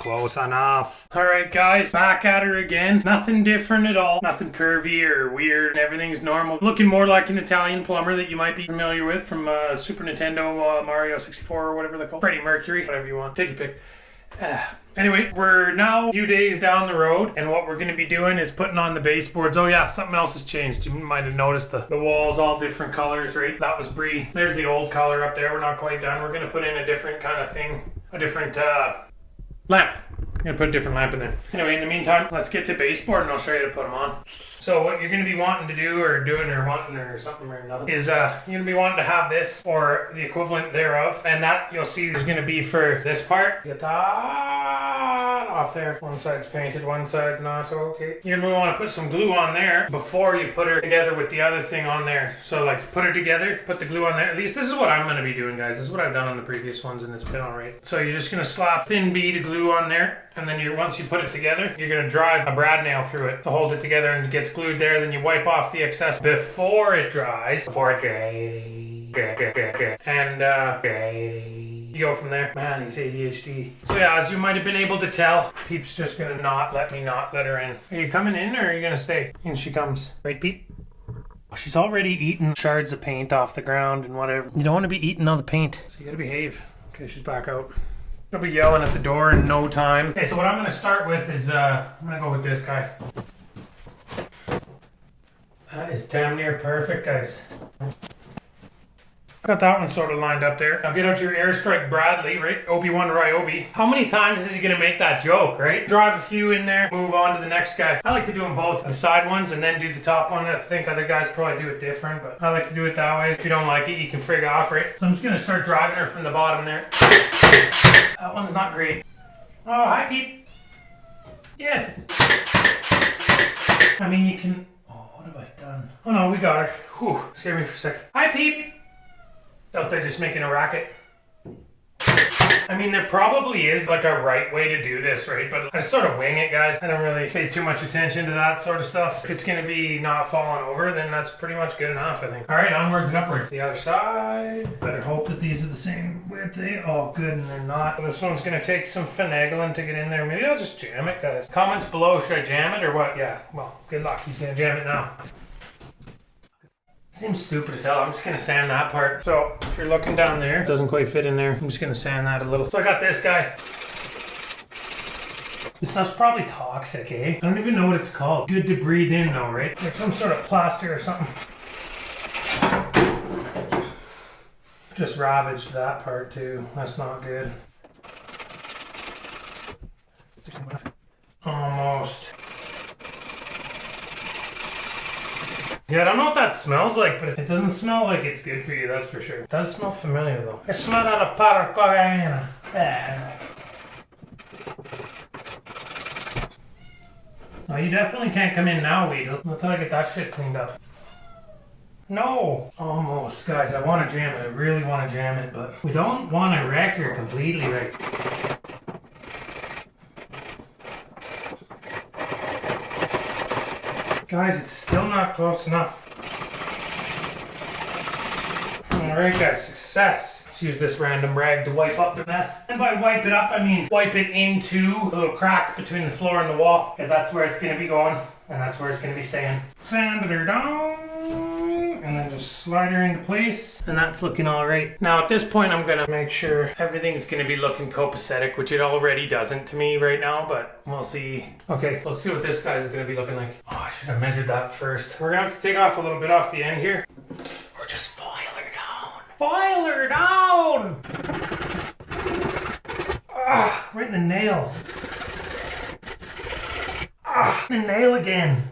Close enough. Alright guys, back at her again. Nothing different at all. Nothing curvy or weird. Everything's normal. Looking more like an Italian plumber that you might be familiar with from Super Nintendo, Mario 64 or whatever they're called. Freddie Mercury, whatever you want. Take your pick. Anyway, we're now a few days down the road, and what we're going to be doing is putting on the baseboards. Oh yeah, something else has changed. You might have noticed the walls all different colors, right? That was Brie. There's the old color up there. We're not quite done. We're going to put in a different kind of thing. A different lamp. I'm going to put a different lamp in there. Anyway, in the meantime, let's get to baseboard and I'll show you how to put them on. So what you're going to be wanting to do or doing or wanting or something or nothing is you're going to be wanting to have this or the equivalent thereof. And that you'll see is going to be for this part. Get that off there. One side's painted, one side's not. Okay. You're going to want to put some glue on there before you put her together with the other thing on there. So like put her together, put the glue on there. At least this is what I'm going to be doing, guys. This is what I've done on the previous ones and it's been alright. So you're just going to slap thin bead of glue on there. And then once you put it together, you're going to drive a brad nail through it to hold it together and it gets glued there. Then you wipe off the excess before it dries. Before it dries. And you go from there. Man, he's ADHD. So yeah, as you might have been able to tell, Peep's just going to not let her in. Are you coming in or are you going to stay? In she comes. Right, Peep? She's already eating shards of paint off the ground and whatever. You don't want to be eating all the paint. So you got to behave. Okay, she's back out. She'll be yelling at the door in no time. Okay, so what I'm going to start with is, I'm going to go with this guy. That is damn near perfect, guys. Got that one sort of lined up there. Now get out your Airstrike Bradley, right? Obi-Wan Ryobi. How many times is he going to make that joke, right? Drive a few in there, move on to the next guy. I like to do them both, the side ones and then do the top one. I think other guys probably do it different, but I like to do it that way. If you don't like it, you can frig off, right? So I'm just going to start driving her from the bottom there. That one's not great. Oh, hi, Peep. Yes. I mean, you can... Oh, what have I done? Oh, no, we got her. Whew, scared me for a second. Hi, Peep. Out there just making a racket. I mean, there probably is like a right way to do this, right? But I sort of wing it, guys. I don't really pay too much attention to that sort of stuff. If it's going to be not falling over, then that's pretty much good enough, I think. All right, onwards and upwards. The other side. Better hope that these are the same width. Oh, good, and they're not. This one's going to take some finagling to get in there. Maybe I'll just jam it, guys. Comments below, should I jam it or what? Yeah, well, good luck. He's going to jam it now. Seems stupid as hell. I'm just going to sand that part. So if you're looking down there, it doesn't quite fit in there. I'm just going to sand that a little. So I got this guy. This stuff's probably toxic, eh? I don't even know what it's called. Good to breathe in though, right? It's like some sort of plaster or something. Just ravaged that part too. That's not good. Almost. Yeah, I don't know what that smells like, but it doesn't smell like it's good for you, that's for sure. It does smell familiar, though. I smell out of powder cocaine. No, you definitely can't come in now, Weedle. Until I get that shit cleaned up. No! Almost. Guys, I want to jam it. I really want to jam it, but we don't want to wreck her completely, right? Guys, it's still not close enough. Alright guys, success. Let's use this random rag to wipe up the mess. And by wipe it up, I mean wipe it into a little crack between the floor and the wall. Because that's where it's going to be going. And that's where it's going to be staying. Sand her down. And then just slide her into place. And that's looking alright. Now at this point, I'm going to make sure everything's going to be looking copacetic. Which it already doesn't to me right now. But we'll see. Okay, let's see what this guy's going to be looking like. Oh, I should have measured that first. We're going to have to take off a little bit off the end here. Or just file her down. File her down! Ah, right in the nail. Ah, the nail again.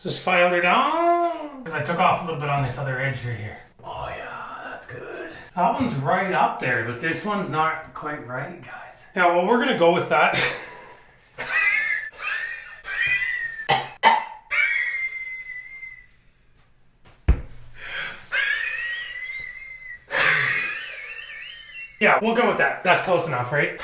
Just filed her down. Because I took off a little bit on this other edge right here. Oh yeah, that's good. That one's right up there, but this one's not quite right, guys. Yeah, well, we're gonna go with that. Yeah, we'll go with that. That's close enough, right?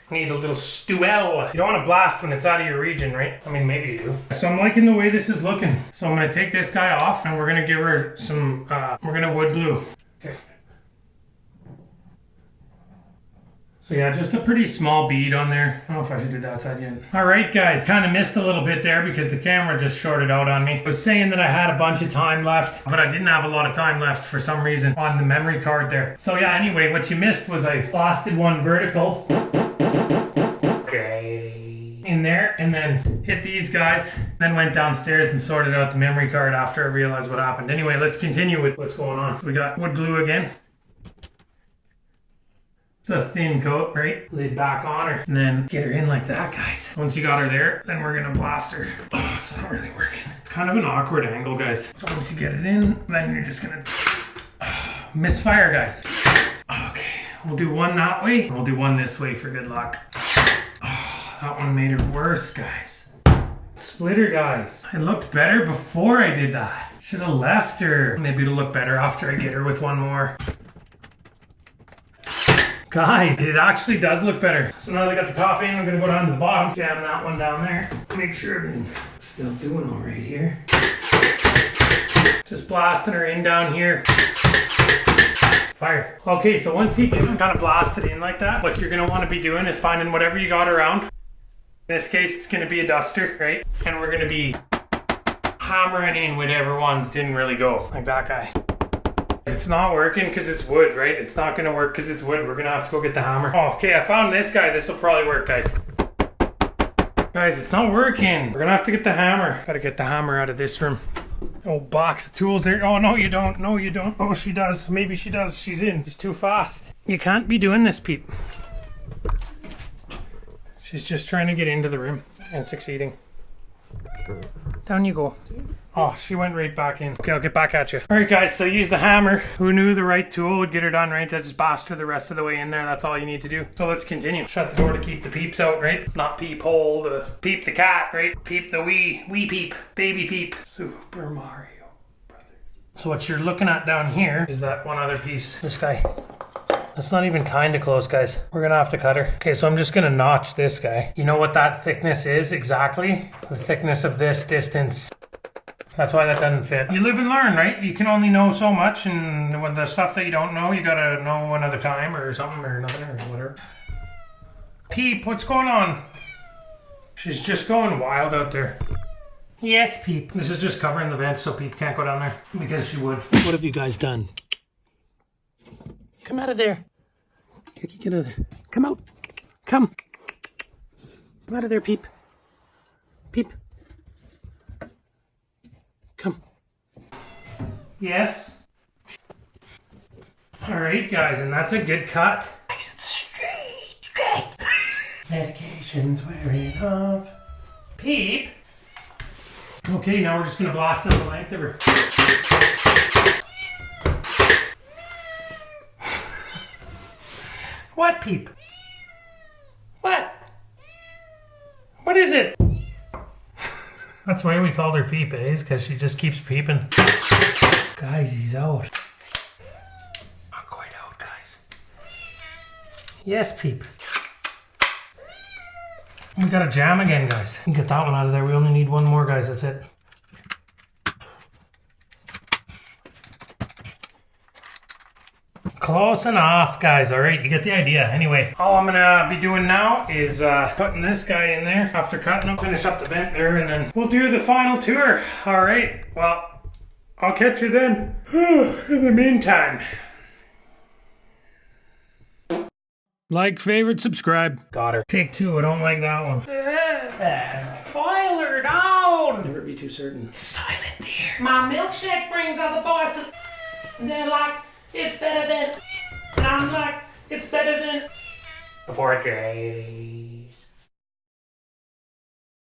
Need a little stewell. You don't want to blast when it's out of your region, right? I mean, maybe you do. So I'm liking the way this is looking. So I'm going to take this guy off and we're going to give her some, we're going to wood glue. Okay. So yeah, just a pretty small bead on there. I don't know if I should do that side yet. All right, guys, kind of missed a little bit there because the camera just shorted out on me. I was saying that I had a bunch of time left, but I didn't have a lot of time left for some reason on the memory card there. So yeah, anyway, what you missed was I blasted one vertical. Okay. In there, and then hit these guys, then went downstairs and sorted out the memory card after I realized what happened. Anyway, let's continue with what's going on. We got wood glue again. It's a thin coat, right? Lid back on her. And then get her in like that, guys. Once you got her there, then we're gonna blast her. Oh, it's not really working. It's kind of an awkward angle, guys. So once you get it in, then you're just gonna misfire, guys. Okay, we'll do one that way. We'll do one this way for good luck. Oh, that one made her worse, guys. Splitter, guys. It looked better before I did that. Should have left her. Maybe it'll look better after I get her with one more. Guys, it actually does look better. So now that I got the top in, I'm gonna go down to the bottom, jam that one down there, make sure everything's still doing all right here. Just blasting her in down here. Fire. Okay, so once you get them kind of blasted in like that, what you're gonna want to be doing is finding whatever you got around. In this case, it's gonna be a duster, right? And we're gonna be hammering in whatever ones didn't really go, like that guy. It's not working because it's wood, right? It's not going to work because it's wood. We're going to have to go get the hammer. Oh, okay, I found this guy. This will probably work, guys. Guys, it's not working. We're going to have to get the hammer. Got to get the hammer out of this room. Oh, box of tools there. Oh, no, you don't. No, you don't. Oh, she does. Maybe she does. She's in. She's too fast. You can't be doing this, Peep. She's just trying to get into the room and succeeding. Down you go. Oh, she went right back in. Okay, I'll get back at you. All right, guys, so use the hammer. Who knew the right tool would get her done, right? I just blast her the rest of the way in there. That's all you need to do. So let's continue. Shut the door to keep the peeps out, right? Not peephole, the peep the cat, right? Peep the wee peep, baby peep. Super Mario Brothers. So what you're looking at down here is that one other piece. This guy. That's not even kind of close, guys. We're gonna have to cut her. Okay, so I'm just gonna notch this guy. You know what that thickness is exactly? The thickness of this distance. That's why that doesn't fit. You live and learn, right? You can only know so much, and with the stuff that you don't know, you gotta know another time or something or nothing or whatever. Peep, what's going on? She's just going wild out there. Yes, Peep. This is just covering the vent so Peep can't go down there because she would. What have you guys done? Come out of there. Get out of there. Come out. Come. Come out of there, Peep. Peep. Come. Yes. All right, guys, and that's a good cut. Nice and straight. Medication's wearing off. Peep. Okay, now we're just gonna blast down the length of her. What, Peep? What? What is it? That's why we called her Peep, eh? Because she just keeps peeping. Guys, he's out. Not quite out, guys. Yes, Peep. We got a jam again, guys. We can get that one out of there. We only need one more, guys. That's it. Close enough, guys. All right, you get the idea. Anyway, all I'm gonna be doing now is putting this guy in there after cutting him. Finish up the vent there, and then we'll do the final tour. All right, well, I'll catch you then. In the meantime, like, favorite, subscribe. Got her. Take two. I don't like that one. Boil her down. Never be too certain. Silent there. My milkshake brings out the boys. And they're like, it's better than. And I'm like, it's better than. Before it goes.